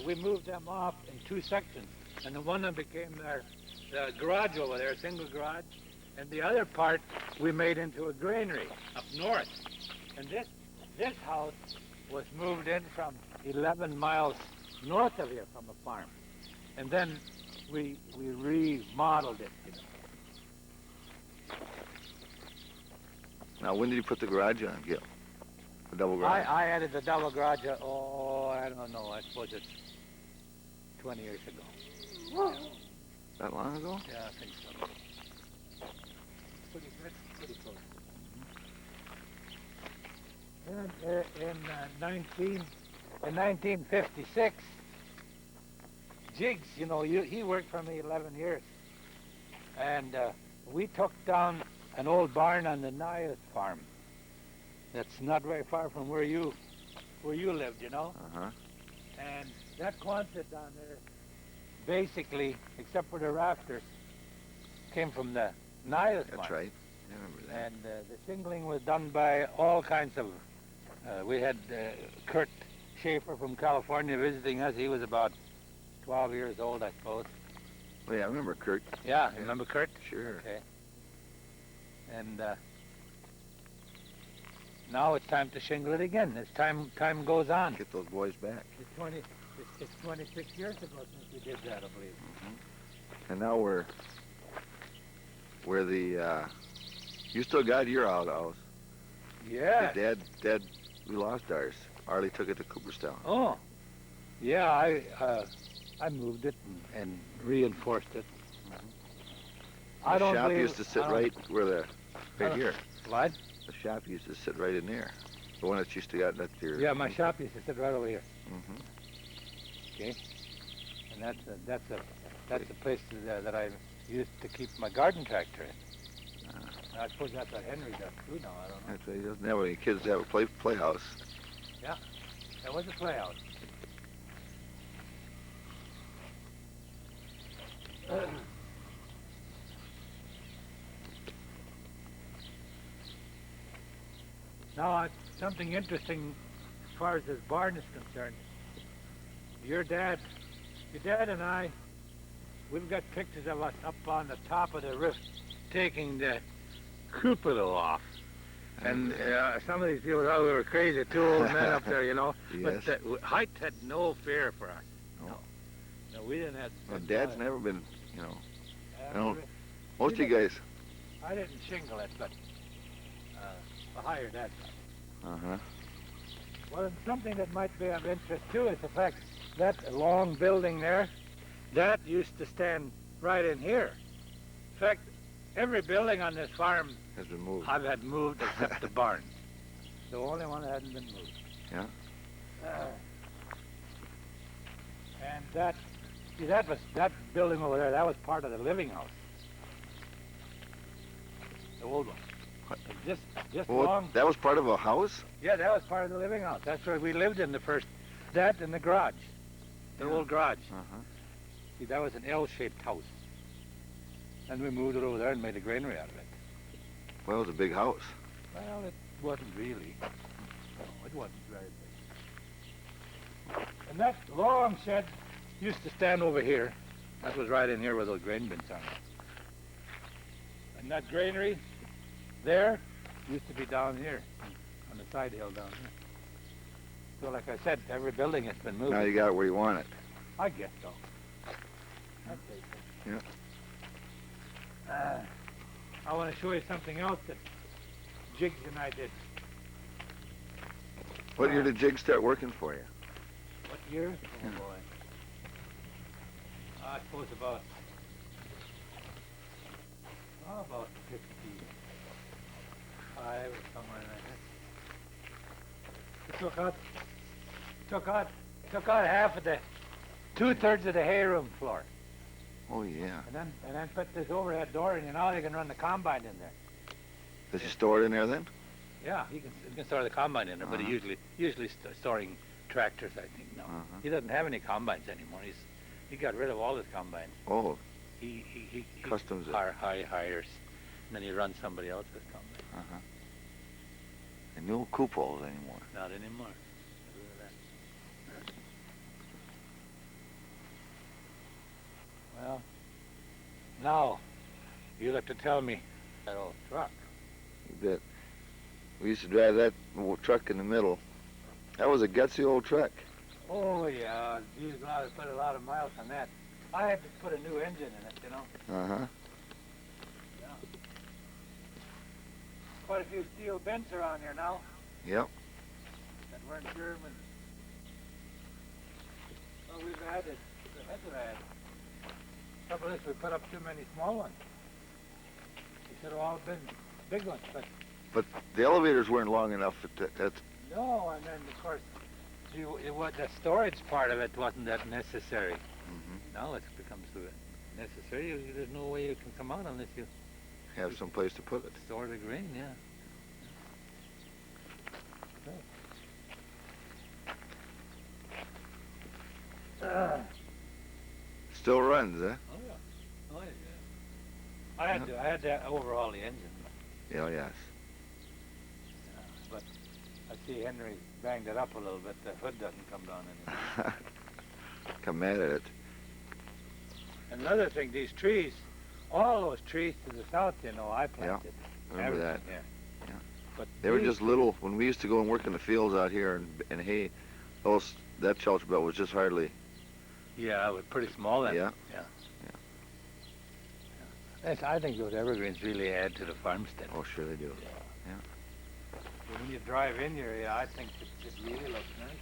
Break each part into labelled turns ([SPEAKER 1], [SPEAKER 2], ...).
[SPEAKER 1] we moved them off in two sections, and the one that became the garage over there, a single garage, and the other part we made into a granary up north. And this house was moved in from 11 miles north of here from a farm, and then we remodeled it. You know.
[SPEAKER 2] Now, when did you put the garage on, Gil? The double garage?
[SPEAKER 1] I added the double garage, I don't know, I suppose it's 20 years ago.
[SPEAKER 2] That long ago?
[SPEAKER 1] Yeah, I think so. Pretty close. And in 1956, Jiggs, you know, he worked for me 11 years. And we took down an old barn on the Nias farm. That's not very far from where you lived, you know.
[SPEAKER 2] Uh-huh.
[SPEAKER 1] And that Quonset down there, basically, except for the rafters, came from the Nias farm.
[SPEAKER 2] That's right. I remember that.
[SPEAKER 1] And the shingling was done by all kinds of. We had Kurt Schaefer from California visiting us. He was about 12 years old, I suppose.
[SPEAKER 2] Oh, yeah, I remember Kurt.
[SPEAKER 1] Yeah, you remember Kurt?
[SPEAKER 2] Sure.
[SPEAKER 1] Okay. And now it's time to shingle it again. As time goes on.
[SPEAKER 2] Get those boys back.
[SPEAKER 1] It's 26 years ago since we did that, I believe.
[SPEAKER 2] Mm-hmm. And now we're the. You still got your outhouse.
[SPEAKER 1] Yeah.
[SPEAKER 2] Dad, we lost ours. Arlie took it to Cooperstown.
[SPEAKER 1] Oh. Yeah, I moved it and reinforced it.
[SPEAKER 2] The
[SPEAKER 1] I don't
[SPEAKER 2] shop
[SPEAKER 1] believe,
[SPEAKER 2] used to sit right where right here.
[SPEAKER 1] What?
[SPEAKER 2] The shop used to sit right in there. The one that used to got that your.
[SPEAKER 1] Yeah, my shop used to sit right over here.
[SPEAKER 2] Mm-hmm.
[SPEAKER 1] Okay. And that's a place that I used to keep my garden tractor in. I suppose that's what Henry does too now. I don't know.
[SPEAKER 2] That's right. He doesn't have any kids to have a playhouse.
[SPEAKER 1] Yeah, that was a playhouse. Now, something interesting as far as this barn is concerned. Your dad and I, we've got pictures of us up on the top of the roof taking the cupola off. And some of these people thought we were crazy, two old men up there, you know.
[SPEAKER 2] Yes.
[SPEAKER 1] But the height had no fear for us. No, we didn't have.
[SPEAKER 2] Well, Dad's never been, you know.
[SPEAKER 1] Uh,
[SPEAKER 2] I don't. Most of you guys.
[SPEAKER 1] I didn't shingle it, but I hired that.
[SPEAKER 2] Uh-huh.
[SPEAKER 1] Well, something that might be of interest too is the fact that long building there, that used to stand right in here. In fact, every building on this farm
[SPEAKER 2] Has been moved.
[SPEAKER 1] I've had moved except the barn. The only one that hadn't been moved.
[SPEAKER 2] Yeah.
[SPEAKER 1] And that building over there, that was part of the living house. The old one.
[SPEAKER 2] What?
[SPEAKER 1] Just
[SPEAKER 2] Well,
[SPEAKER 1] long.
[SPEAKER 2] that was part of a house?
[SPEAKER 1] Yeah, that was part of the living house. That's where we lived in the first. That and the garage, the old garage.
[SPEAKER 2] Uh-huh.
[SPEAKER 1] See, that was an L-shaped house. And we moved it over there and made a granary out of it.
[SPEAKER 2] Well, it was a big house.
[SPEAKER 1] Well, it wasn't really. No, it wasn't very big. And that long shed used to stand over here. That was right in here where those grain bins are. And that granary there used to be down here, on the side hill down here. So like I said, every building has been moved.
[SPEAKER 2] Now you got it where you want it.
[SPEAKER 1] I guess so. I'd say so.
[SPEAKER 2] Yeah.
[SPEAKER 1] I want to show you something else that Jiggs and I did.
[SPEAKER 2] What year did Jig start working for you?
[SPEAKER 1] What year? Oh
[SPEAKER 2] Yeah.
[SPEAKER 1] boy. I suppose about 55 or somewhere like that. Took out half of the 2/3 of the hay room floor.
[SPEAKER 2] Oh, yeah.
[SPEAKER 1] And then put this overhead door in, and now you can run the combine in there.
[SPEAKER 2] Does he store it in there then?
[SPEAKER 1] Yeah, you can store the combine in there, but he usually storing tractors, I think. No, he doesn't have any combines anymore. He got rid of all his combines.
[SPEAKER 2] Oh,
[SPEAKER 1] He
[SPEAKER 2] Customs it.
[SPEAKER 1] hires, and then he runs somebody else's combine.
[SPEAKER 2] uh-huh. And no coupons anymore.
[SPEAKER 1] Not anymore. Now, you'll have to tell me that old truck.
[SPEAKER 2] You bet. We used to drive that old truck in the middle. That was a gutsy old truck.
[SPEAKER 1] Oh, yeah. Geez, I put a lot of miles on that. I had to put a new engine in it, you know.
[SPEAKER 2] Uh-huh.
[SPEAKER 1] Yeah. Quite a few steel bents around here now
[SPEAKER 2] Yep.
[SPEAKER 1] that weren't German. Well, we've added. We had to add. Trouble is, we put up too many small ones. They should have all been big ones, but
[SPEAKER 2] But the elevators weren't long enough at
[SPEAKER 1] no. And then, of course, the storage part of it wasn't that necessary.
[SPEAKER 2] Mhm.
[SPEAKER 1] Now it becomes necessary. There's no way you can come out unless you
[SPEAKER 2] have some place to put it.
[SPEAKER 1] store the grain, yeah.
[SPEAKER 2] Still runs, huh?
[SPEAKER 1] Oh yeah. Oh yeah. I had to overhaul the engine.
[SPEAKER 2] Yeah, yes.
[SPEAKER 1] But I see Henry banged it up a little bit. The hood doesn't come down anymore.
[SPEAKER 2] Come mad at it.
[SPEAKER 1] Another thing, these trees, all those trees to the south, you know, I planted.
[SPEAKER 2] Remember that?
[SPEAKER 1] Yeah.
[SPEAKER 2] Yeah.
[SPEAKER 1] But
[SPEAKER 2] They were
[SPEAKER 1] these
[SPEAKER 2] just little. When we used to go and work in the fields out here and hay, that shelter belt was just hardly.
[SPEAKER 1] Yeah, it was pretty small then.
[SPEAKER 2] Yeah.
[SPEAKER 1] Yes, I think those evergreens really add to the farmstead.
[SPEAKER 2] Oh, sure they do.
[SPEAKER 1] When you drive in here, yeah, I think it really looks nice.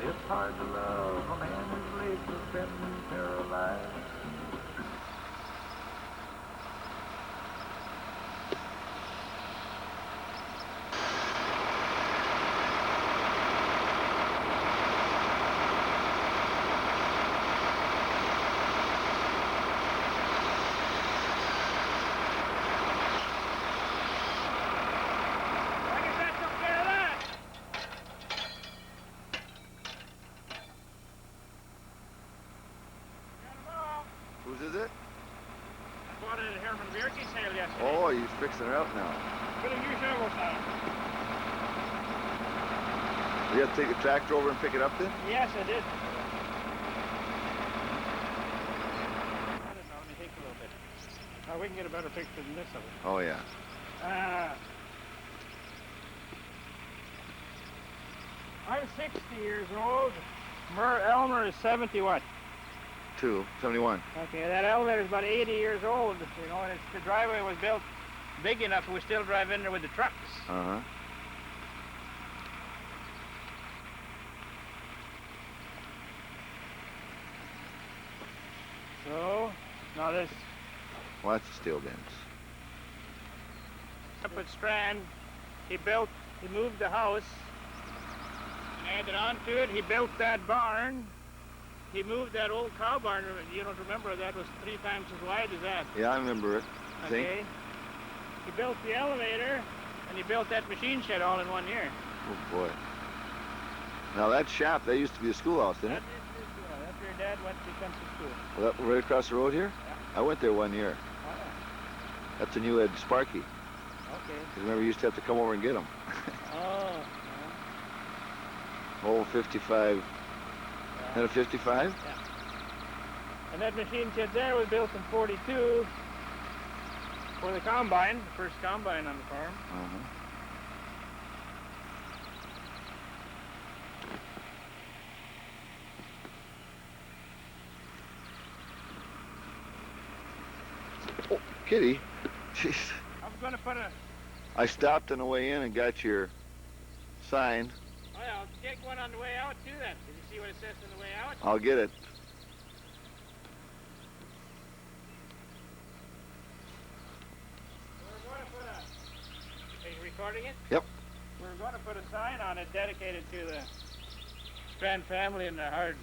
[SPEAKER 1] It's hard to love a man whose legs have been paralyzed. I guess that took care of that.
[SPEAKER 2] Whose is it?
[SPEAKER 1] I bought it at Herman Bierke's sale yesterday.
[SPEAKER 2] Oh, he's fixing it up now.
[SPEAKER 1] Put a new shovels on it.
[SPEAKER 2] You have to take the tractor over and pick it up then?
[SPEAKER 1] Yes, I did. I don't know, let me think a little bit. We can get a better picture than this of it.
[SPEAKER 2] Oh, yeah.
[SPEAKER 1] I'm 60 years old. Elmer is 70 what?
[SPEAKER 2] 71.
[SPEAKER 1] Okay, that elevator is about 80 years old, you know, and the driveway was built big enough we still drive in there with the trucks.
[SPEAKER 2] Uh-huh.
[SPEAKER 1] So, now this
[SPEAKER 2] Lots of steel bends.
[SPEAKER 1] up at Strand, he moved the house, added onto it, he built that barn, he moved that old cow barn, you don't remember, that was 3 times as wide as that.
[SPEAKER 2] Yeah, I remember it. Think?
[SPEAKER 1] Okay. He built the elevator, and he built that machine shed all in 1 year.
[SPEAKER 2] Oh, boy. Now, that shop, that used to be a schoolhouse, didn't it?
[SPEAKER 1] That's where your dad went to country school.
[SPEAKER 2] Well, that, right across the road here?
[SPEAKER 1] Yeah.
[SPEAKER 2] I went there 1 year.
[SPEAKER 1] Oh,
[SPEAKER 2] That's when you had Sparky.
[SPEAKER 1] okay.
[SPEAKER 2] Because remember, you used to have to come over and get him.
[SPEAKER 1] Oh,
[SPEAKER 2] Old 55.
[SPEAKER 1] yeah.
[SPEAKER 2] Had a 55?
[SPEAKER 1] Yeah. And that machine shed there was built in 42 for the combine, the first combine on the farm.
[SPEAKER 2] Uh-huh. Oh, Kitty. Jeez.
[SPEAKER 1] I was going to put a...
[SPEAKER 2] I stopped on the way in and got your sign.
[SPEAKER 1] Oh yeah, I'll take one on the way out too then. Did you see what it says on the way out?
[SPEAKER 2] I'll get it.
[SPEAKER 1] We're going to put a... Are you recording it?
[SPEAKER 2] Yep.
[SPEAKER 1] We're going to put a sign on it dedicated to the Strand family and their hard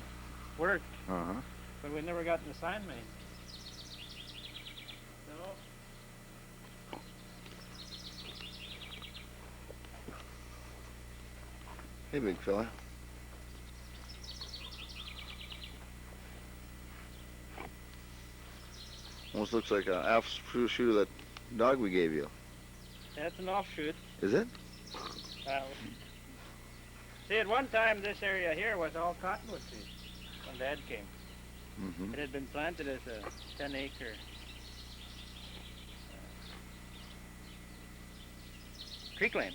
[SPEAKER 1] work,
[SPEAKER 2] Uh-huh.
[SPEAKER 1] but we've never gotten the sign made. So...
[SPEAKER 2] Hey, big fella. Almost looks like an offshoot of that dog we gave you.
[SPEAKER 3] That's an offshoot.
[SPEAKER 2] Is it?
[SPEAKER 3] See, at one time this area here was all cottonwood trees when Dad came.
[SPEAKER 2] Mm-hmm.
[SPEAKER 3] It had been planted as a 10-acre creek lane.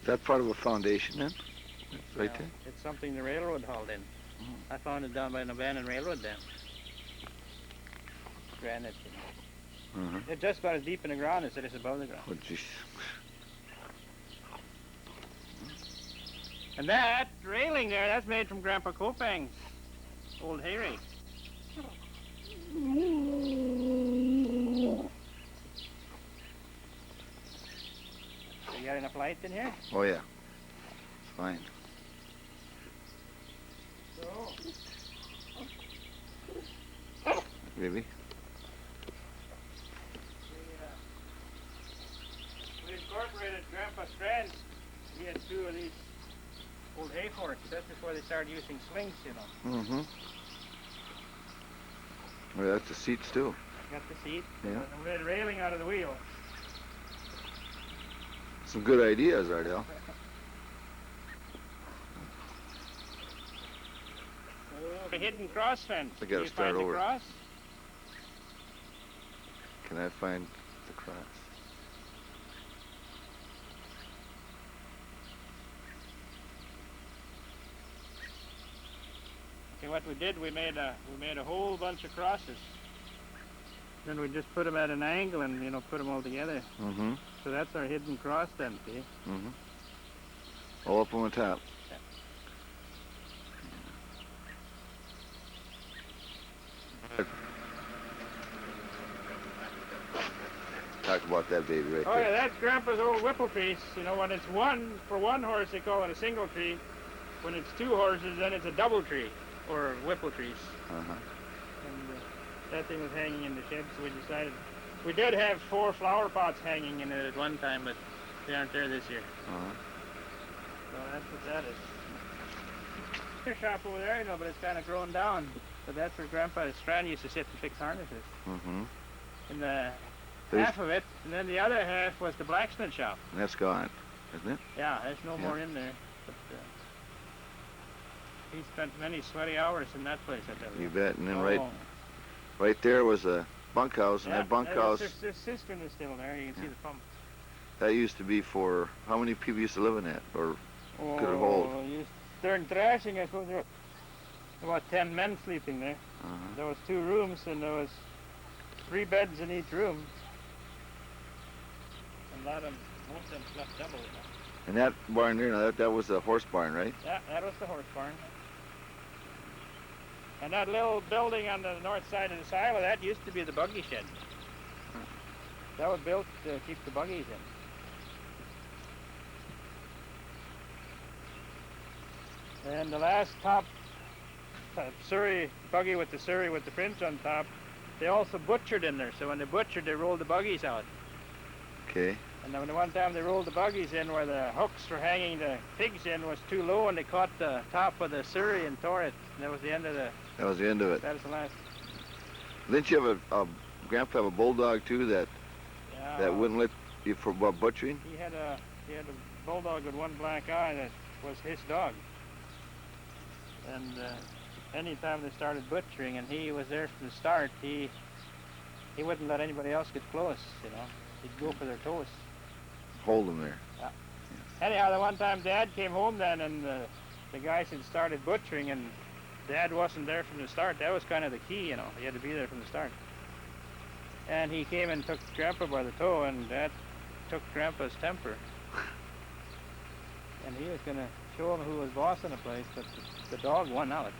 [SPEAKER 2] Is that part of a foundation then? It's right
[SPEAKER 3] Now,
[SPEAKER 2] there?
[SPEAKER 3] It's something the railroad hauled in.
[SPEAKER 2] Oh.
[SPEAKER 3] I found it down by an abandoned railroad dam. Granite.
[SPEAKER 2] Uh-huh.
[SPEAKER 3] It's just about as deep in the ground as it is above the ground.
[SPEAKER 2] Oh, jeez.
[SPEAKER 3] And that railing there, that's made from Grandpa Kopang's old hay rake. So you got enough light in here?
[SPEAKER 2] Oh, yeah. It's fine. Really?
[SPEAKER 3] We incorporated Grandpa Strand. He had 2 of these old hay forks. That's before they started using slings, you know.
[SPEAKER 2] Mm-hmm. Well, that's the seats too.
[SPEAKER 3] Got the seat.
[SPEAKER 2] Yeah.
[SPEAKER 3] And we had railing out of the wheel.
[SPEAKER 2] Some good ideas, Ardell.
[SPEAKER 3] A hidden cross fence.
[SPEAKER 2] I gotta
[SPEAKER 3] Did you
[SPEAKER 2] start
[SPEAKER 3] find
[SPEAKER 2] over.
[SPEAKER 3] The cross?
[SPEAKER 2] Can I find the cross?
[SPEAKER 3] Okay, what we did, we made a whole bunch of crosses. Then we just put them at an angle and put them all together.
[SPEAKER 2] Mm-hmm.
[SPEAKER 3] So that's our hidden cross then, see?
[SPEAKER 2] Mm-hmm. All up on the top. Talk about that baby right
[SPEAKER 3] Oh
[SPEAKER 2] there.
[SPEAKER 3] yeah, that's Grandpa's old whipple piece. When it's for one horse, they call it a single tree. When it's 2 horses, then it's a double tree, or whipple trees.
[SPEAKER 2] Uh-huh.
[SPEAKER 3] And that thing was hanging in the shed, so we decided. We did have 4 flower pots hanging in it at one time, but they aren't there this year.
[SPEAKER 2] Uh-huh.
[SPEAKER 3] So that's what that is. There's a shop over there, but it's kind of grown down. But that's where Grandpa Strand used to sit and fix harnesses.
[SPEAKER 2] Mm-hmm.
[SPEAKER 3] And the
[SPEAKER 2] There's-
[SPEAKER 3] half of it, and then the other half was the blacksmith shop.
[SPEAKER 2] And that's gone, isn't it?
[SPEAKER 3] Yeah, there's no
[SPEAKER 2] Yeah.
[SPEAKER 3] more in there. But he spent many sweaty hours in that place, I tell you.
[SPEAKER 2] You bet. And then
[SPEAKER 3] Oh,
[SPEAKER 2] right there was a bunkhouse, and
[SPEAKER 3] yeah,
[SPEAKER 2] that bunkhouse,
[SPEAKER 3] their cistern is still there. You can see the pump.
[SPEAKER 2] that used to be for, how many people used to live in that? Or could it hold?
[SPEAKER 3] During thrashing, I suppose there were about 10 men sleeping there.
[SPEAKER 2] Uh-huh.
[SPEAKER 3] There was 2 rooms, and there was 3 beds in each room. And most of them slept double.
[SPEAKER 2] And that barn there, that was the horse barn, right?
[SPEAKER 3] Yeah, that was the horse barn. And that little building on the north side of the silo, that used to be the buggy shed. That was built to keep the buggies in. And the last top Surrey buggy with the Surrey with the French on top, they also butchered in there. So when they butchered, they rolled the buggies out.
[SPEAKER 2] Okay.
[SPEAKER 3] And then the one time they rolled the buggies in where the hooks for hanging the pigs in was too low, and they caught the top of the Surrey and tore it. And that was the end of the.
[SPEAKER 2] That was the end of it.
[SPEAKER 3] That was the last.
[SPEAKER 2] Didn't you have Grandpa have a bulldog too that
[SPEAKER 3] Yeah.
[SPEAKER 2] wouldn't let you for butchering?
[SPEAKER 3] He had a bulldog with one black eye that was his dog. And anytime they started butchering, and he was there from the start, he wouldn't let anybody else get close. He'd go for their toes.
[SPEAKER 2] Hold them there.
[SPEAKER 3] Anyhow, the one time Dad came home then, and the guys had started butchering, and Dad wasn't there from the start. That was kind of the key, He had to be there from the start. And he came and took Grandpa by the toe, and Dad took Grandpa's temper. And he was going to show him who was boss in the place, but the dog won out.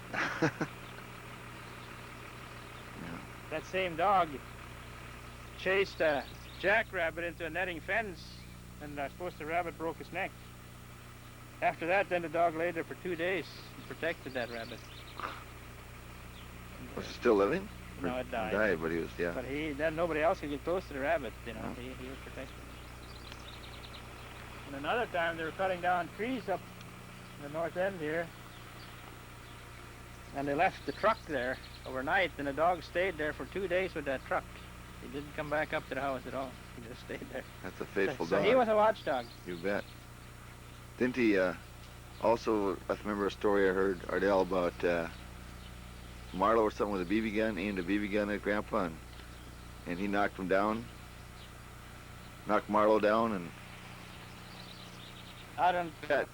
[SPEAKER 3] That same dog chased a jackrabbit into a netting fence, and I suppose the rabbit broke his neck. After that, then the dog lay there for 2 days and protected that rabbit.
[SPEAKER 2] Was he still living?
[SPEAKER 3] No, it died.
[SPEAKER 2] Died, but he was, yeah.
[SPEAKER 3] But then nobody else could get close to the rabbit, He was protected. And another time they were cutting down trees up in the north end here. And they left the truck there overnight, and the dog stayed there for 2 days with that truck. He didn't come back up to the house at all. He just stayed there.
[SPEAKER 2] That's a faithful
[SPEAKER 3] So
[SPEAKER 2] dog.
[SPEAKER 3] he was a watchdog.
[SPEAKER 2] You bet. Didn't he also, I remember a story I heard, Ardell, about Marlowe or something with a BB gun, aimed a BB gun at Grandpa, and he knocked him down, knocked Marlowe down, and...
[SPEAKER 3] I don't...
[SPEAKER 2] Bet.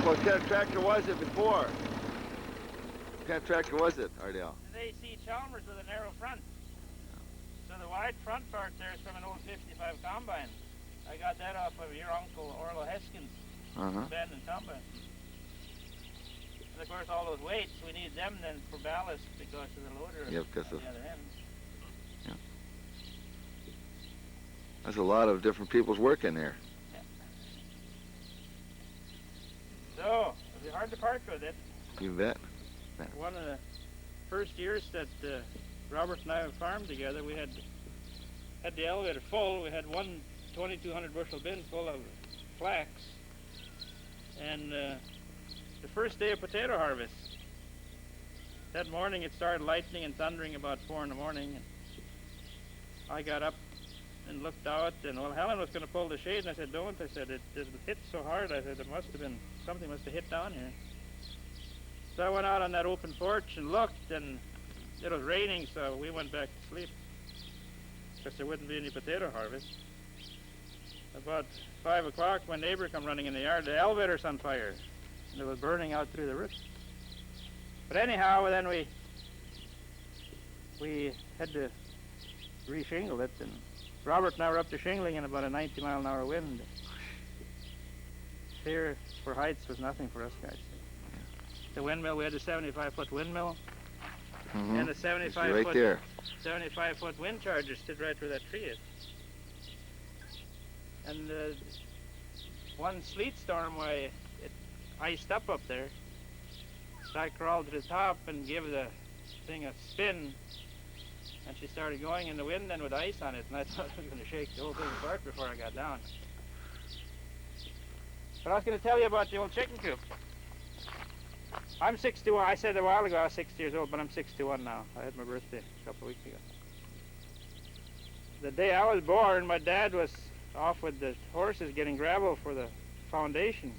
[SPEAKER 2] What kind of tractor was it before? What kind of tractor was it, Ardell?
[SPEAKER 3] The AC Chalmers with a narrow front. So the wide front part there is from an old 55 combine. I got that off of your uncle Orlo Heskins, abandoned combine. And of course all those weights, we need them then for ballast because of the loader
[SPEAKER 2] because
[SPEAKER 3] on
[SPEAKER 2] of
[SPEAKER 3] the other end.
[SPEAKER 2] Yeah. There's a lot of different people's work in there.
[SPEAKER 3] So, it'll be hard to part with it.
[SPEAKER 2] You bet.
[SPEAKER 3] One of the first years that Robert and I farmed together, we had the elevator full. We had one 2,200 bushel bin full of flax. And the first day of potato harvest, that morning it started lightning and thundering about 4 in the morning. And I got up and looked out, and well, Helen was going to pull the shade, and I said, don't. I said, it hit so hard. I said, something must have hit down here. So I went out on that open porch and looked, and it was raining, so we went back to sleep because there wouldn't be any potato harvest. About 5 o'clock, my neighbor come running in the yard. The elevator's on fire, and it was burning out through the roof. But anyhow, then we had to re-shingle it, and Robert and I were up to shingling in about a 90-mile-an-hour wind. Fear for heights was nothing for us guys. The windmill, we had a 75-foot windmill, and a 75-foot wind charger stood right where that tree is. And one sleet storm, why it iced up there. So I crawled to the top and gave the thing a spin, and she started going in the wind and with ice on it, and I thought I was going to shake the whole thing apart before I got down. But I was going to tell you about the old chicken coop. I'm 61. I said a while ago I was 60 years old, but I'm 61 now. I had my birthday a couple of weeks ago. The day I was born, my dad was off with the horses getting gravel for the foundation.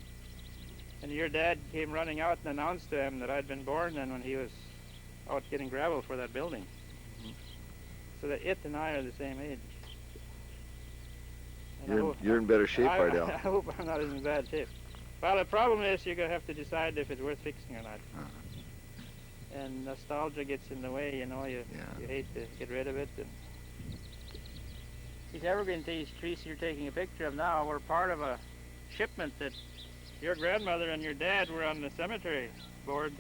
[SPEAKER 3] And your dad came running out and announced to him that I'd been born then when he was out getting gravel for that building. So that it and I are the same age. And
[SPEAKER 2] You're in better shape, Ardell.
[SPEAKER 3] I hope I'm not in bad shape. Well, the problem is you're going to have to decide if it's worth fixing or not. And nostalgia gets in the way, you know. You hate to get rid of it. And these evergreen trees you're taking a picture of now were part of a shipment that your grandmother and your dad were on the cemetery board.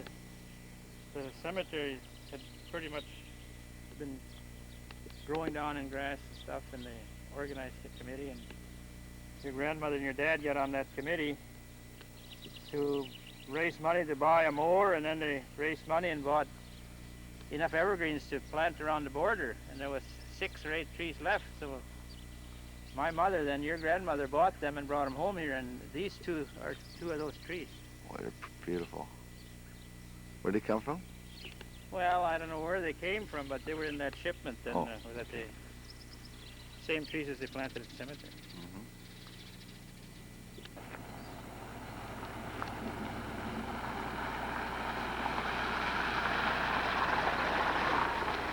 [SPEAKER 3] The cemetery had pretty much been growing down in grass and stuff, and they organized the committee, and your grandmother and your dad got on that committee to raise money to buy a mower, and then they raised money and bought enough evergreens to plant around the border, and there was 6 or 8 trees left, so my mother, then your grandmother, bought them and brought them home here, and these two are two of those trees.
[SPEAKER 2] Boy, they're beautiful. Where'd they come from?
[SPEAKER 3] Well, I don't know where they came from, but they were in that shipment, and that they same trees as they planted at the cemetery.
[SPEAKER 2] Mm-hmm.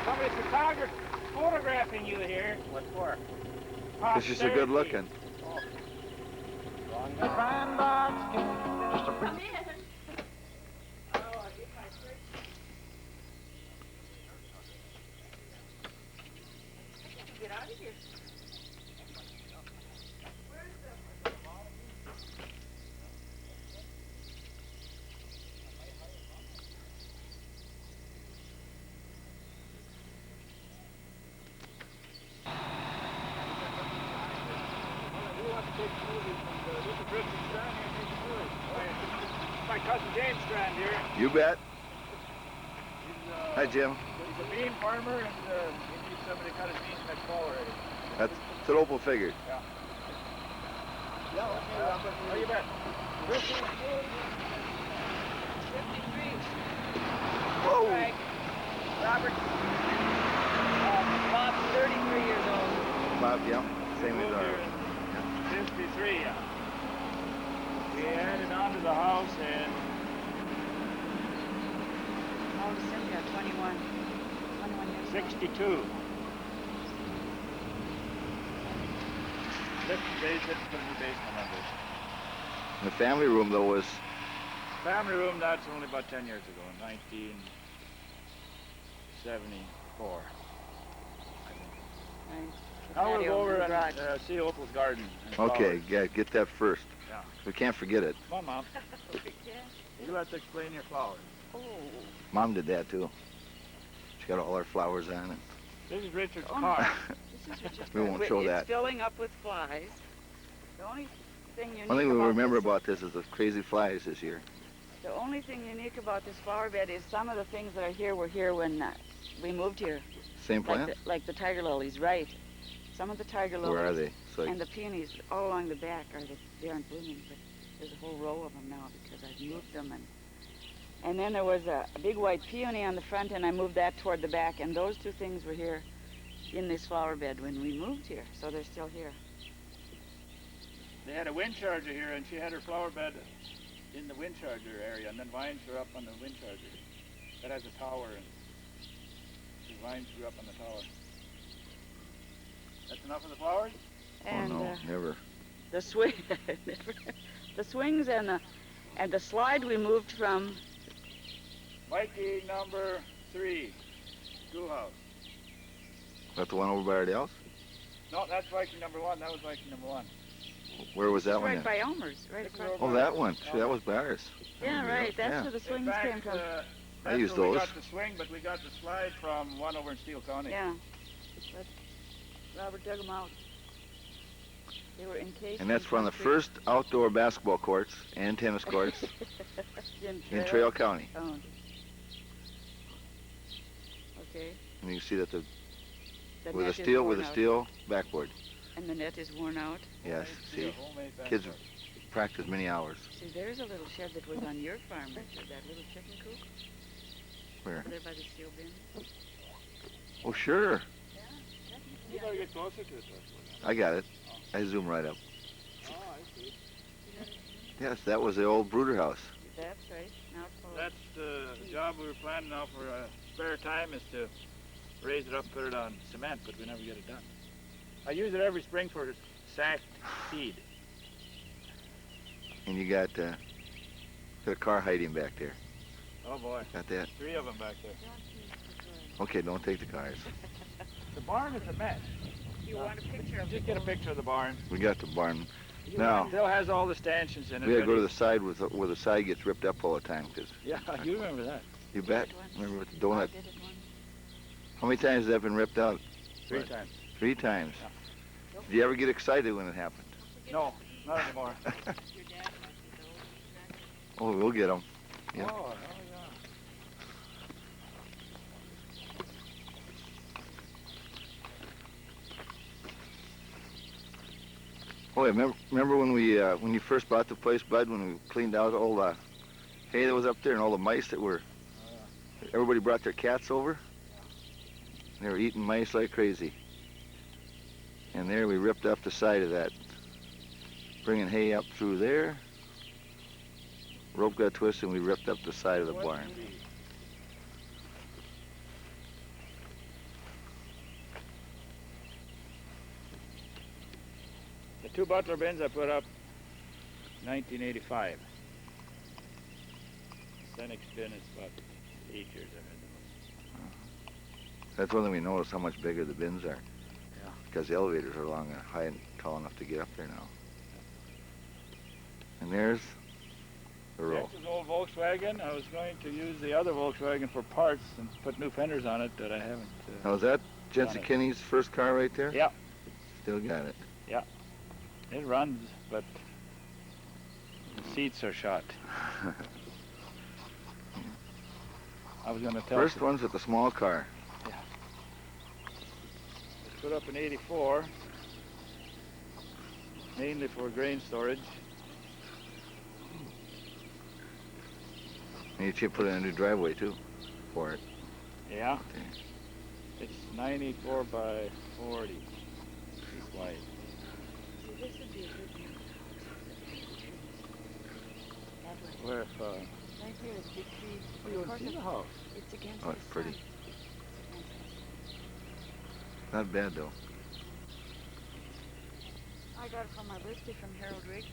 [SPEAKER 3] Somebody's photographing you here. What for?
[SPEAKER 2] Because she's so good looking.
[SPEAKER 3] Oh. Wrong
[SPEAKER 4] Just a brief.
[SPEAKER 5] Get out of here.
[SPEAKER 3] My cousin James Strand here.
[SPEAKER 2] You bet.
[SPEAKER 3] He's,
[SPEAKER 2] Hi, Jim.
[SPEAKER 3] He's a bean farmer, and he needs somebody to cut his beans next fall already.
[SPEAKER 2] That's what Opal figured.
[SPEAKER 3] Yeah. Yeah, okay. Oh, you bet.
[SPEAKER 2] Whoa!
[SPEAKER 5] Right. Robert. Bob's 33 years old.
[SPEAKER 2] Bob, yeah. Same as
[SPEAKER 3] Moved
[SPEAKER 2] ours.
[SPEAKER 3] here in 53, yeah. We added on to the house, and
[SPEAKER 5] How old is Cynthia? 21. 21 years old.
[SPEAKER 3] 62. Lift the base, put a new basement on this.
[SPEAKER 2] The family room, though, was
[SPEAKER 3] Family room, that's only about 10 years ago, in 1974.
[SPEAKER 5] Right. The
[SPEAKER 3] Now we'll
[SPEAKER 5] patio
[SPEAKER 3] go over
[SPEAKER 5] and the
[SPEAKER 3] and
[SPEAKER 5] garage.
[SPEAKER 3] see Opal's garden. and
[SPEAKER 2] okay.
[SPEAKER 3] flowers.
[SPEAKER 2] Get that first.
[SPEAKER 3] Yeah.
[SPEAKER 2] We can't forget it.
[SPEAKER 3] Come on, Mom.
[SPEAKER 5] Yeah.
[SPEAKER 3] You have to explain your flowers.
[SPEAKER 5] Oh.
[SPEAKER 2] Mom did that too. She got all our flowers on it.
[SPEAKER 3] This is Richard's
[SPEAKER 5] Oh,
[SPEAKER 3] car.
[SPEAKER 5] This is Richard's
[SPEAKER 2] We
[SPEAKER 5] garden.
[SPEAKER 2] won't show
[SPEAKER 5] It's
[SPEAKER 2] that.
[SPEAKER 5] filling up with flies. The only thing unique
[SPEAKER 2] One thing we
[SPEAKER 5] about
[SPEAKER 2] remember
[SPEAKER 5] this,
[SPEAKER 2] about this is the crazy flies this year.
[SPEAKER 5] the only thing unique about this flower bed is some of the things that are here were here when we moved here.
[SPEAKER 2] Same plant?
[SPEAKER 5] Like the tiger lilies, right? Some of the tiger lilies.
[SPEAKER 2] Where are they? So
[SPEAKER 5] And the peonies all along the back they aren't blooming, but there's a whole row of them now because I've moved them. And then there was a big white peony on the front, and I moved that toward the back. And those two things were here in this flower bed when we moved here, so they're still here.
[SPEAKER 3] They had a wind charger here, and she had her flower bed in the wind charger area, and then vines grew up on the wind charger. That has a tower, and the vines grew up on the tower. That's enough of the flowers?
[SPEAKER 5] And
[SPEAKER 2] oh no, never.
[SPEAKER 5] the swing, the swings and the slide we moved from.
[SPEAKER 3] Mikey number 3, schoolhouse.
[SPEAKER 2] That the one over by Ardell's?
[SPEAKER 3] No, that's Viking number 1. That was Viking number 1.
[SPEAKER 2] Where was that
[SPEAKER 5] It's
[SPEAKER 2] one
[SPEAKER 5] right
[SPEAKER 2] then?
[SPEAKER 5] by Elmer's, right
[SPEAKER 3] This is
[SPEAKER 5] across.
[SPEAKER 3] over-
[SPEAKER 2] Oh, that one. See, that was by ours.
[SPEAKER 5] Yeah, right. That's
[SPEAKER 2] Yeah.
[SPEAKER 5] where the
[SPEAKER 3] In
[SPEAKER 5] swings
[SPEAKER 3] fact,
[SPEAKER 5] came from.
[SPEAKER 3] that's
[SPEAKER 2] used
[SPEAKER 3] where we
[SPEAKER 2] those.
[SPEAKER 3] got the swing, but we got the slide from one over in Steele County.
[SPEAKER 5] Yeah. But Robert dug them out. They were encased.
[SPEAKER 2] And that's
[SPEAKER 5] in
[SPEAKER 2] one of the
[SPEAKER 5] concrete.
[SPEAKER 2] first outdoor basketball courts and tennis courts in Trail County.
[SPEAKER 5] Oh. Okay.
[SPEAKER 2] And you can see that
[SPEAKER 5] The
[SPEAKER 2] with a
[SPEAKER 5] net is
[SPEAKER 2] steel
[SPEAKER 5] worn out,
[SPEAKER 2] steel backboard.
[SPEAKER 5] And the net is worn out.
[SPEAKER 2] Yes.
[SPEAKER 3] A
[SPEAKER 2] See,
[SPEAKER 3] homemade
[SPEAKER 2] kids
[SPEAKER 3] basketball.
[SPEAKER 2] practice many hours.
[SPEAKER 5] See, there's a little shed that was on your farm, Richard. That little chicken coop
[SPEAKER 2] Where?
[SPEAKER 5] over there by the steel bin.
[SPEAKER 2] Oh, sure.
[SPEAKER 3] You gotta get closer to it.
[SPEAKER 2] I got it. I zoom right up.
[SPEAKER 3] Oh, I see.
[SPEAKER 2] Yes, that was the old brooder house.
[SPEAKER 5] That's right. Now it's full of-
[SPEAKER 3] That's the job we were planning now for spare time, is to raise it up, put it on cement, but we never get it done. I use it every spring for sacked seed.
[SPEAKER 2] And you got a car hiding back there.
[SPEAKER 3] Oh boy,
[SPEAKER 2] Got that?
[SPEAKER 3] 3 of them back there.
[SPEAKER 2] Okay, don't take the cars.
[SPEAKER 3] The barn is a mess.
[SPEAKER 5] You want a picture of
[SPEAKER 3] Just get a picture of the barn.
[SPEAKER 2] We got the barn. Now,
[SPEAKER 3] Still has all the stanchions in it.
[SPEAKER 2] we gotta go to
[SPEAKER 3] ready.
[SPEAKER 2] the side where the side gets ripped up all the time. Cause
[SPEAKER 3] Yeah, you remember that.
[SPEAKER 2] you bet. Remember with the donut?
[SPEAKER 5] I did it once.
[SPEAKER 2] How many times has that been ripped out?
[SPEAKER 3] 3 times.
[SPEAKER 2] 3 times. Did you ever get excited when it happened?
[SPEAKER 3] No, not anymore.
[SPEAKER 5] Your dad went with those.
[SPEAKER 2] Oh, we'll get them. Yeah.
[SPEAKER 3] Oh, yeah.
[SPEAKER 2] Boy, remember when you first bought the place, Bud, when we cleaned out all the hay that was up there and all the mice that were... Everybody brought their cats over. They were eating mice like crazy. And there we ripped up the side of that, bringing hay up through there. Rope got twisted and we ripped up the side of the barn.
[SPEAKER 3] The 2 Butler bins I put up 1985. Senex bin is about 8 years ahead.
[SPEAKER 2] That's one thing we noticed, how much bigger the bins are.
[SPEAKER 3] Yeah.
[SPEAKER 2] Because the elevators are long and high and tall enough to get up there now. And there's the row.
[SPEAKER 3] That's an old Volkswagen. I was going to use the other Volkswagen for parts and put new fenders on it that I haven't.
[SPEAKER 2] Now is that Jensen Kinney's first car right there?
[SPEAKER 3] Yeah.
[SPEAKER 2] Still got it.
[SPEAKER 3] It runs, but the seats are shot. I was going to tell
[SPEAKER 2] First
[SPEAKER 3] you.
[SPEAKER 2] one's with the small car.
[SPEAKER 3] Yeah. It's put up in '84, mainly for grain storage.
[SPEAKER 2] And you put in a new driveway too for it.
[SPEAKER 3] Yeah. It's 94 by 40 feet wide.
[SPEAKER 5] See, this would be a good one. That way.
[SPEAKER 3] Where if,
[SPEAKER 5] Right here, this big tree.
[SPEAKER 3] you
[SPEAKER 5] Of
[SPEAKER 3] want
[SPEAKER 5] course
[SPEAKER 3] to see the house?
[SPEAKER 5] It's against
[SPEAKER 2] Oh,
[SPEAKER 5] the
[SPEAKER 2] it's pretty.
[SPEAKER 5] sun. It's against the sun.
[SPEAKER 2] Not bad though.
[SPEAKER 5] I got it from my birthday from Harold Rigg.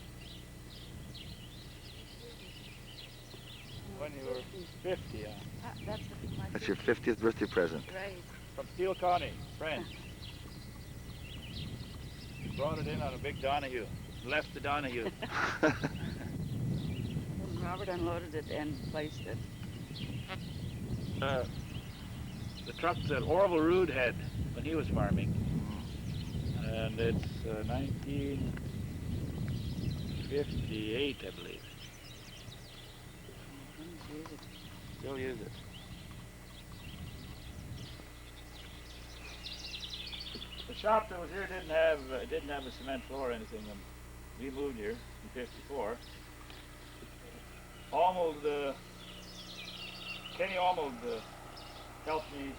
[SPEAKER 3] When you were 50, yeah.
[SPEAKER 5] That's my
[SPEAKER 2] That's your 50th birthday present.
[SPEAKER 5] Right.
[SPEAKER 3] From Steele County, friend. Brought it in on a big Donahue. Left the Donahue.
[SPEAKER 5] And Robert unloaded it and placed it.
[SPEAKER 3] The truck that Orville Rood had when he was farming. And it's 1958, I believe.
[SPEAKER 5] Use it.
[SPEAKER 3] Still use it. The shop that was here didn't have a cement floor or anything when we moved here in '54. Kenny Almold helped me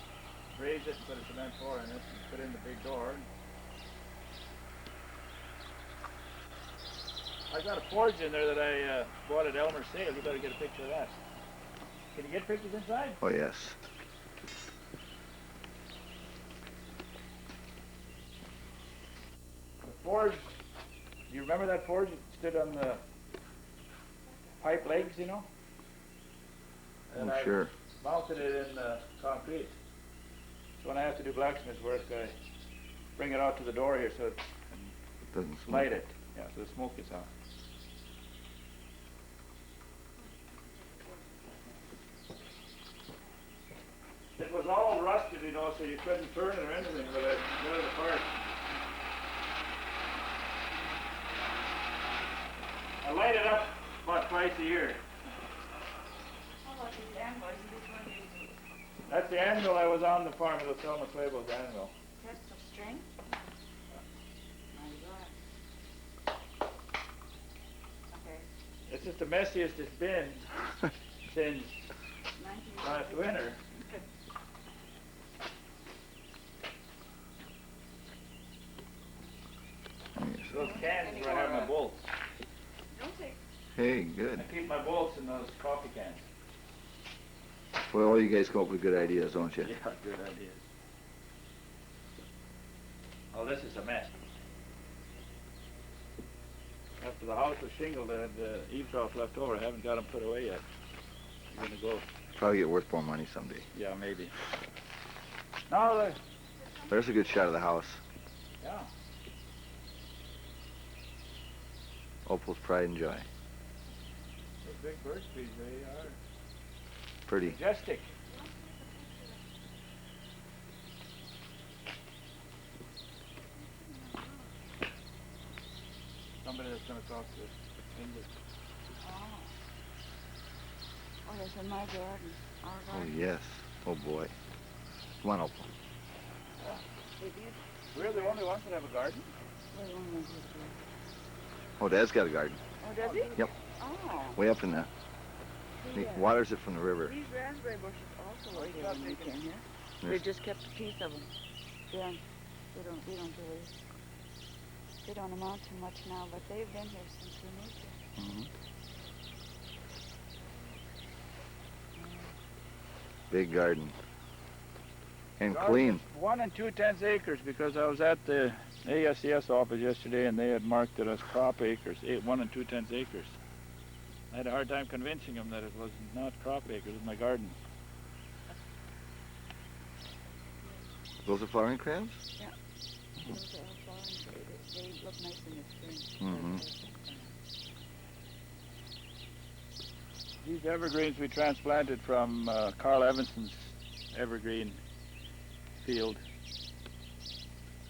[SPEAKER 3] raise it and put a cement floor in it and put in the big door. I got a forge in there that I bought at Elmer's sale. You better get a picture of that. Can you get pictures inside?
[SPEAKER 2] Oh yes.
[SPEAKER 3] The forge, do you remember that forge? It stood on the pipe legs, you know? And
[SPEAKER 2] Oh sure.
[SPEAKER 3] I mounted it in concrete. So when I have to do blacksmith work, I bring it out to the door here so it
[SPEAKER 2] Doesn't
[SPEAKER 3] can light it. Yeah, so the smoke gets out. It was all rusted, you know, so you couldn't turn it or anything with it. Got it apart. I light it up about twice a year.
[SPEAKER 5] How about these animals? Which one is it?
[SPEAKER 3] That's the annual I was on the farm of the Selma Playboy's annual.
[SPEAKER 5] Test of strength? My God. Okay.
[SPEAKER 3] It's just the messiest it's been since
[SPEAKER 5] 19.
[SPEAKER 3] last winter. Those cans where I have my bolts.
[SPEAKER 5] Don't take.
[SPEAKER 2] Hey, good.
[SPEAKER 3] I keep my bolts in those coffee cans.
[SPEAKER 2] Well, all you guys come up with good ideas, don't you?
[SPEAKER 3] Yeah, good ideas. Oh, this is a mess. After the house was shingled, I had the eaves off left over. I haven't got them put away yet. I'm gonna go.
[SPEAKER 2] Probably get worth more money someday.
[SPEAKER 3] Yeah, maybe. No,
[SPEAKER 2] There's a good shot of the house.
[SPEAKER 3] yeah.
[SPEAKER 2] Opal's pride and joy.
[SPEAKER 3] Those big birch trees, they are
[SPEAKER 2] Pretty.
[SPEAKER 3] majestic. Somebody that's gonna talk to English.
[SPEAKER 5] Oh, that's in my garden. Our
[SPEAKER 2] Oh
[SPEAKER 5] garden.
[SPEAKER 2] yes. Oh boy. Come on, Opal.
[SPEAKER 5] They did.
[SPEAKER 3] We're the only ones that have a garden?
[SPEAKER 5] We're the only ones that do.
[SPEAKER 2] Oh, Dad's got a garden.
[SPEAKER 5] Oh, does he?
[SPEAKER 2] Yep.
[SPEAKER 5] Oh.
[SPEAKER 2] Way up in the... He waters it from the river.
[SPEAKER 5] These raspberry bushes also were here when we came here.
[SPEAKER 2] Yes.
[SPEAKER 5] We just kept a piece of them. Yeah. We don't really... They don't amount to much now, but they've been here since we moved here.
[SPEAKER 2] Big garden. And
[SPEAKER 3] Garden
[SPEAKER 2] clean.
[SPEAKER 3] is 1 2/10 acres because I was at the ASCS office yesterday and they had marked it as crop acres, 1 2/10 acres. I had a hard time convincing them that it was not crop acres in my garden.
[SPEAKER 2] Those are flowering crabs?
[SPEAKER 5] Those are all flowering. They look nice in the spring.
[SPEAKER 2] Mm-hmm.
[SPEAKER 3] These evergreens we transplanted from Carl Evanson's evergreen field.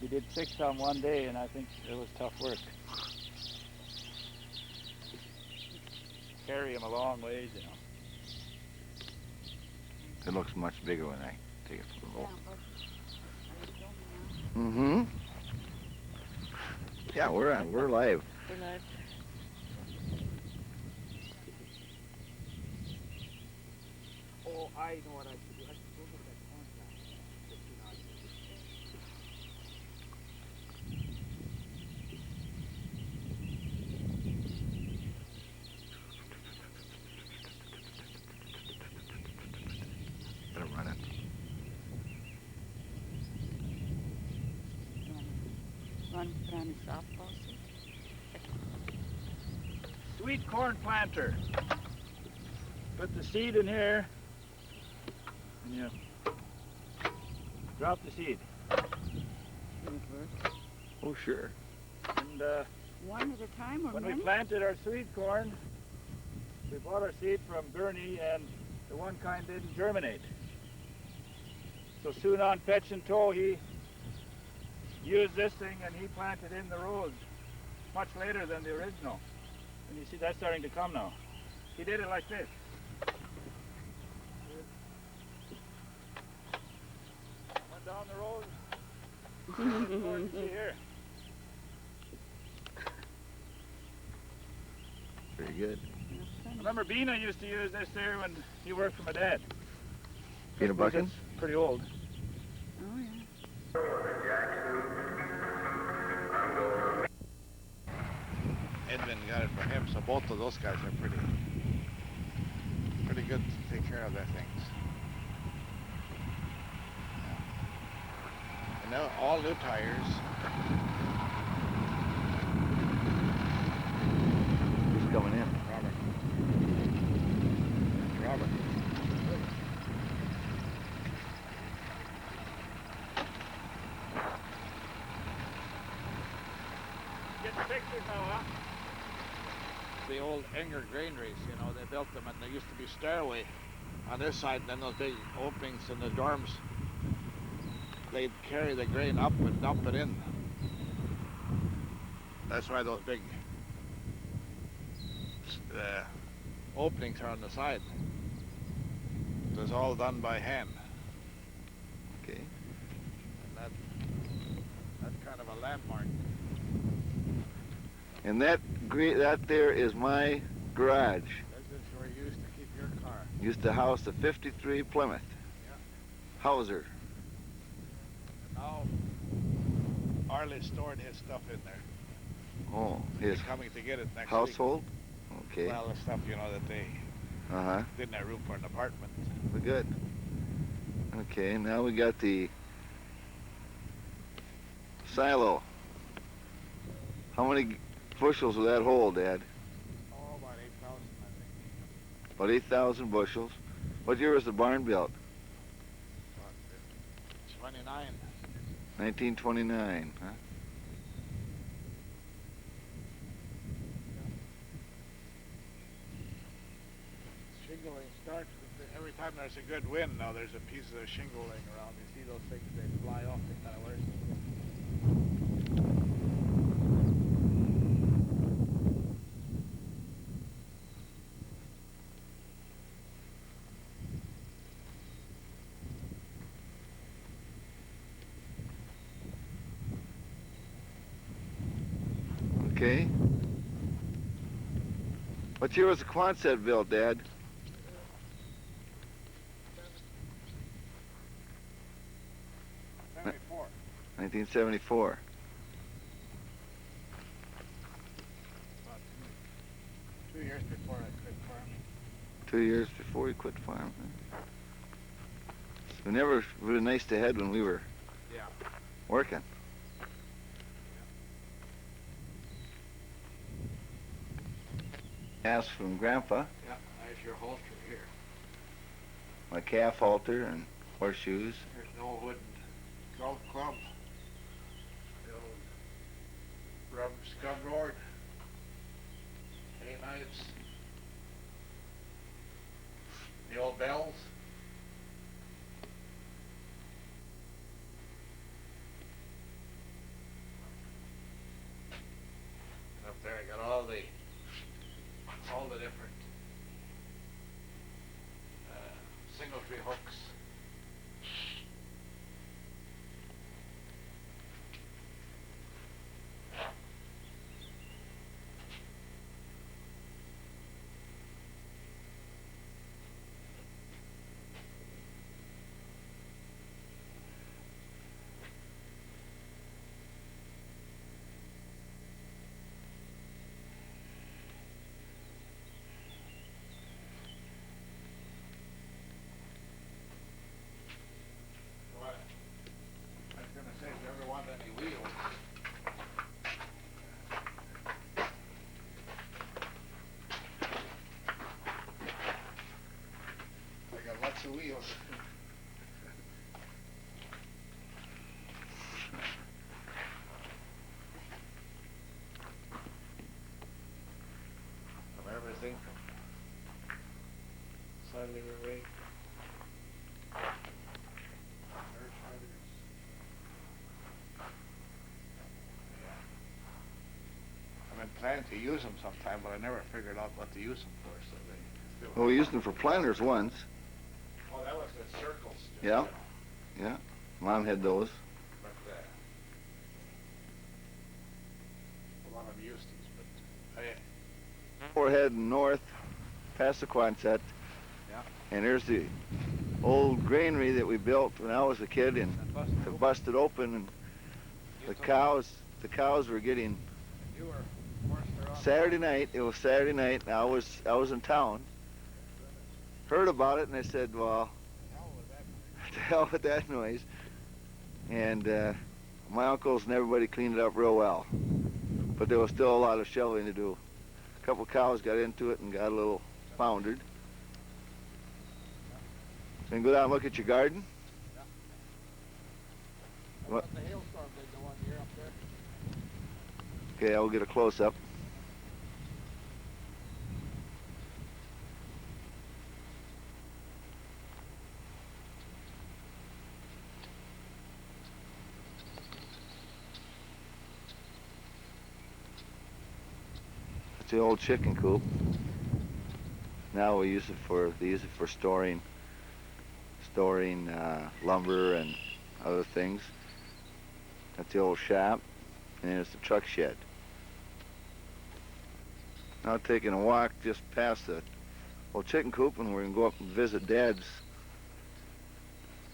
[SPEAKER 3] We did 6 on one day and I think it was tough work. Carry them a long ways, you know.
[SPEAKER 2] It looks much bigger when I take it from the
[SPEAKER 5] Yeah,
[SPEAKER 2] bowl.
[SPEAKER 5] but are you filming now?
[SPEAKER 2] Mm-hmm. Yeah, we're live.
[SPEAKER 5] We're live.
[SPEAKER 1] Oh, I know what I should do. I should go to that contract. 59.
[SPEAKER 2] Better run it.
[SPEAKER 5] Put on his softball suit.
[SPEAKER 3] Sweet corn planter. Put the seed in here and you drop the seed.
[SPEAKER 2] Oh, sure.
[SPEAKER 3] And
[SPEAKER 5] One at a time or
[SPEAKER 3] when we
[SPEAKER 5] many?
[SPEAKER 3] planted our sweet corn, we bought our seed from Gurney and the one kind didn't germinate. So soon on Fetch and Tow, he used this thing and he planted in the rows much later than the original. And you see that's starting to come now. He did it like this. Went down the road. This corn you see here.
[SPEAKER 2] Very good.
[SPEAKER 3] Remember Bina used to use this there when he worked for my dad.
[SPEAKER 2] Peter Buckins?
[SPEAKER 3] It's pretty old.
[SPEAKER 5] Oh, yeah.
[SPEAKER 6] Edwin got it for him, so both of those guys are pretty good to take care of their things. Yeah. And now all new tires.
[SPEAKER 2] Who's coming in?
[SPEAKER 6] Robert. Robert.
[SPEAKER 3] Get the pictures now, huh?
[SPEAKER 6] The old Enger grain race, you know, they built them and there used to be stairway on this side and then those big openings in the dorms. They'd carry the grain up and dump it in. That's why those big openings are on the side. It was all done by hand.
[SPEAKER 2] Okay.
[SPEAKER 6] And that's kind of a landmark.
[SPEAKER 2] And that there is my garage.
[SPEAKER 6] This is where you used to keep your car.
[SPEAKER 2] Used to house the 53 Plymouth.
[SPEAKER 6] Yeah.
[SPEAKER 2] Hauser.
[SPEAKER 6] Now, Arlie stored his stuff in there.
[SPEAKER 2] Oh, his
[SPEAKER 6] He's coming to get it next
[SPEAKER 2] household? Okay.
[SPEAKER 6] week. Well, the stuff, you know, that they
[SPEAKER 2] Uh-huh.
[SPEAKER 6] didn't have room for an apartment.
[SPEAKER 2] We're good. Okay, now we got the silo. How many bushels will that hold, Dad?
[SPEAKER 6] Oh, about 8,000, I think.
[SPEAKER 2] About 8,000 bushels. What year was the barn built?
[SPEAKER 6] About 29.
[SPEAKER 2] 1929, huh?
[SPEAKER 6] Shingling starts with every time there's a good wind. Now there's a piece of shingling around. You see those things? They fly off. They kind of worse.
[SPEAKER 2] Okay. What year was the Quonset built, Dad?
[SPEAKER 6] 74.
[SPEAKER 2] 1974.
[SPEAKER 6] About 2 years before I quit farming.
[SPEAKER 2] 2 years before he quit farming. So never really nice to head when we were
[SPEAKER 6] Yeah.
[SPEAKER 2] working. Asked from Grandpa,
[SPEAKER 6] Yeah, there's your halter here.
[SPEAKER 2] my calf halter and horseshoes.
[SPEAKER 6] There's an old wooden golf club. The old rubber scub board. Hay knives. The old bells. And up there I got all the different single tree hooks. What? I was gonna say, if you ever want any wheels, I got lots of wheels. Of everything from cellular weight. I've been planning to use them sometime, but I never figured out what to use them for, so they still...
[SPEAKER 2] Well, we used them for planters once.
[SPEAKER 6] Oh, that was the circles. just
[SPEAKER 2] Yeah.
[SPEAKER 6] now.
[SPEAKER 2] Yeah, Mom had those.
[SPEAKER 6] But, a lot of used these, but
[SPEAKER 2] We're heading north past the Quonset.
[SPEAKER 6] Yeah.
[SPEAKER 2] And there's the old granary that we built when I was a kid, and it busted open, and the cows were getting...
[SPEAKER 6] You were forced her off.
[SPEAKER 2] Saturday night, it was Saturday night, and I was in town. Heard about it, and I said, well,
[SPEAKER 6] Hell with that.
[SPEAKER 2] to hell with that noise. And my uncles and everybody cleaned it up real well. But there was still a lot of shoveling to do. A couple cows got into it and got a little foundered. So you can go down and look at your garden. What?
[SPEAKER 6] The hailstorm did the one year up there.
[SPEAKER 2] Okay, I'll get a close-up. It's the old chicken coop. Now they use it for storing lumber and other things. That's the old shop, and it's the truck shed. Now taking a walk just past the old chicken coop, and we're gonna go up and visit Dad's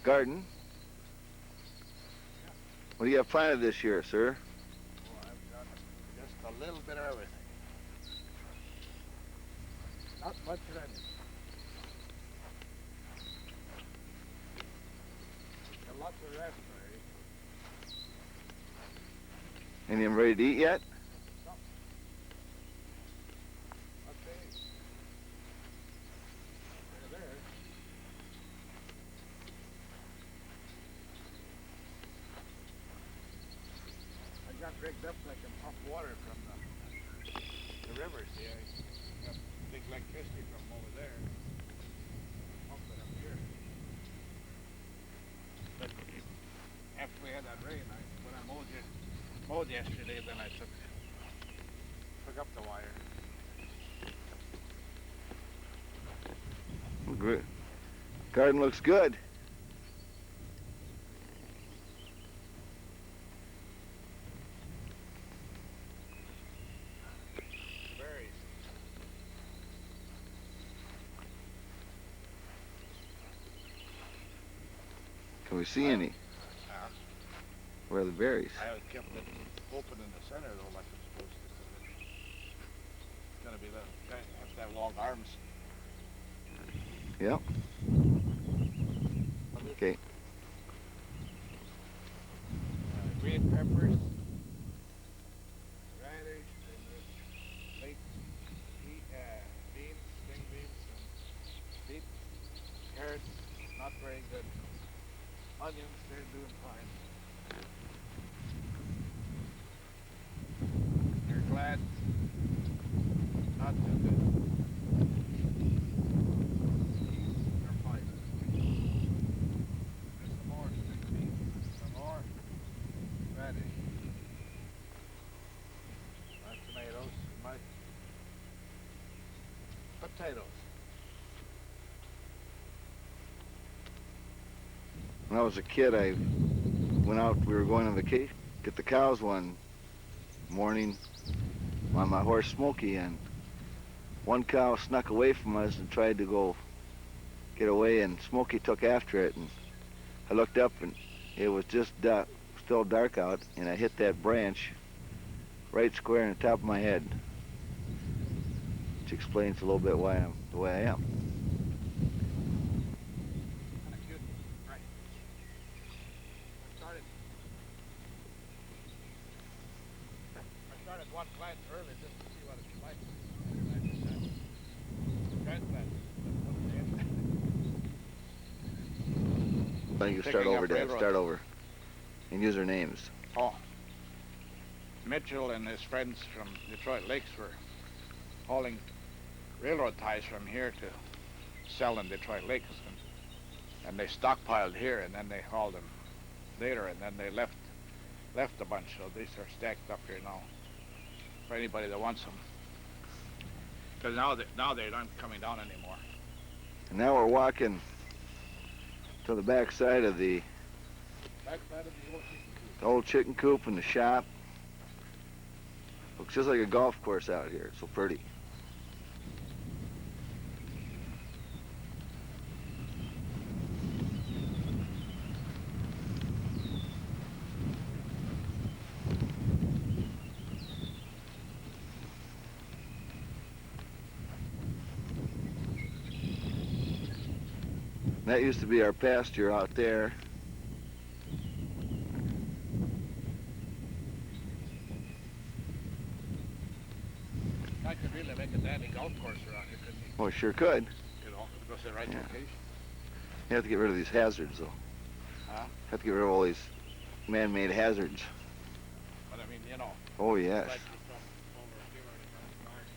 [SPEAKER 2] garden. What do you have planted this year, sir?
[SPEAKER 6] Oh, I've got just a little bit of everything. Not much of anything. Got lots of raspberries.
[SPEAKER 2] Any of them ready to eat yet?
[SPEAKER 6] What's these? They're there. I got rigged up so I can pump water from the rivers here. I got big electricity from over there. Pump it up here. But after we had that rain, when I mowed yesterday, then I took up the wire.
[SPEAKER 2] Great. Garden looks good.
[SPEAKER 6] Berries.
[SPEAKER 2] Can we see any? Where are the berries?
[SPEAKER 6] I kept it open in the center though, like it's supposed to. 'Cause it's gonna be have to have long arms.
[SPEAKER 2] Yep. Okay.
[SPEAKER 6] Green peppers, radish, and there's late beans, string beans, and beet, carrots, not very good. Onions, they're doing fine. They're glad, not too good. Peas are fine. There's some more string beans, some more radish. My tomatoes, my potatoes.
[SPEAKER 2] When I was a kid, I went out, we were going on vacation, get the cows one morning on my horse Smokey, and one cow snuck away from us and tried to go get away, and Smokey took after it, and I looked up and it was just still dark out, and I hit that branch right square in the top of my head, which explains a little bit why I'm the way I am.
[SPEAKER 6] Kind of cute, right? I started one plant early just to see what it's like. And I just transplant.
[SPEAKER 2] I think you start
[SPEAKER 6] Picking
[SPEAKER 2] over,
[SPEAKER 6] up
[SPEAKER 2] Dad.
[SPEAKER 6] railroad.
[SPEAKER 2] Start over. And use their names.
[SPEAKER 6] Oh. Mitchell and his friends from Detroit Lakes were hauling railroad ties from here to sell in Detroit Lakes. And they stockpiled here, and then they hauled them later, and then they left a bunch. So these are stacked up here now for anybody that wants them. Because now they aren't coming down anymore.
[SPEAKER 2] And now we're walking to the back side of the
[SPEAKER 6] Backside of the old chicken coop.
[SPEAKER 2] old chicken coop and the shop. Looks just like a golf course out here. It's so pretty. That used to be our pasture out there.
[SPEAKER 6] I could really make a dandy golf course around here, couldn't you?
[SPEAKER 2] Oh, sure could.
[SPEAKER 6] You know, if it was the right
[SPEAKER 2] Yeah.
[SPEAKER 6] location.
[SPEAKER 2] You have to get rid of these hazards, though.
[SPEAKER 6] Huh?
[SPEAKER 2] Have to get rid of all these man-made hazards.
[SPEAKER 6] But I mean, you know,
[SPEAKER 2] Oh, yes.
[SPEAKER 6] like you come over here and it comes back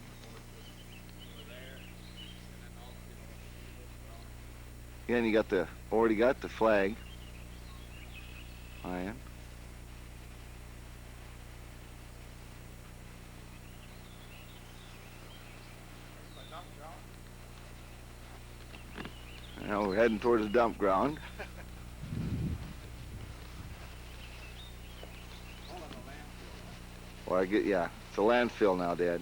[SPEAKER 6] over there, and then all,
[SPEAKER 2] Yeah, and you got already got the flag. Lion. Now we're heading towards the dump ground. Or yeah, it's a landfill now, Dad.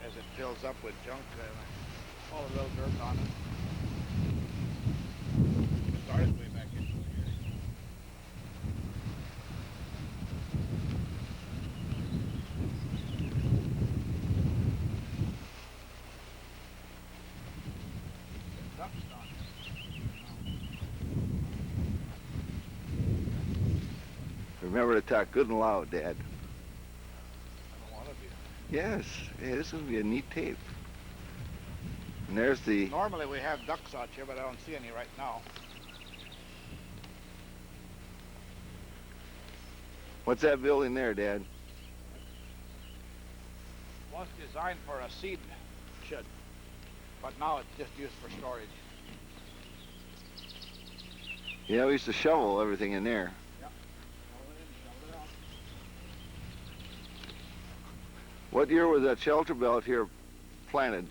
[SPEAKER 6] as it fills up with junk, all the little dirt on it. It started way back into here. Ducks down here.
[SPEAKER 2] Remember to talk good and loud, Dad.
[SPEAKER 6] I don't want to be.
[SPEAKER 2] Yes, yeah, this is gonna be a neat tape. And there's the
[SPEAKER 6] Normally we have ducks out here, but I don't see any right now.
[SPEAKER 2] what's that building there, Dad?
[SPEAKER 6] Was designed for a seed shed, but now it's just used for storage.
[SPEAKER 2] Yeah, we used to shovel everything in there. What year was that shelter belt here planted?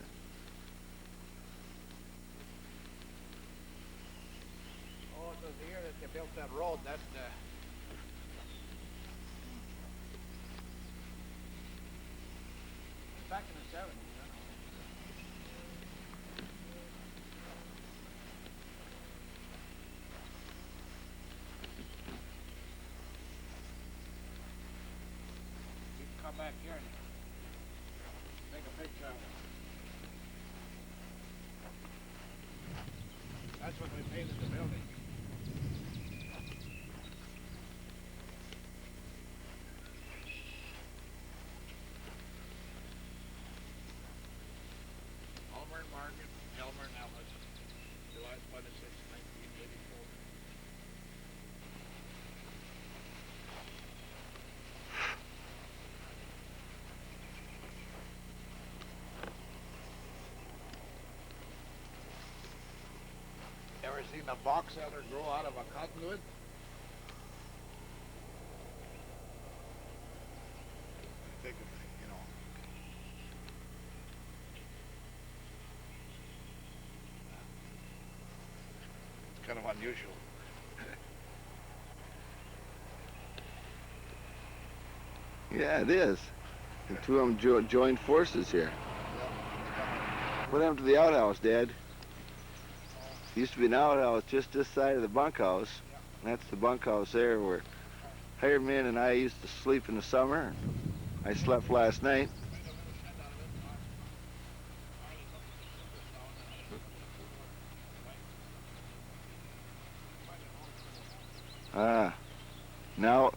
[SPEAKER 6] Oh, it was the year that they built that road.
[SPEAKER 1] back in the 70s, I know.
[SPEAKER 6] You can come back here and take a picture of it. That's when we painted the building. Elmer and Margaret, Elmer and Alice, July 26, 1984. Ever seen a box elder grow out of a cottonwood? I think, you know. It's kind of unusual.
[SPEAKER 2] Yeah, it is. The two of them joined forces here. What happened to the outhouse, Dad? Used to be an outhouse just this side of the bunkhouse. That's the bunkhouse there where hired men and I used to sleep in the summer. I slept last night. Ah, now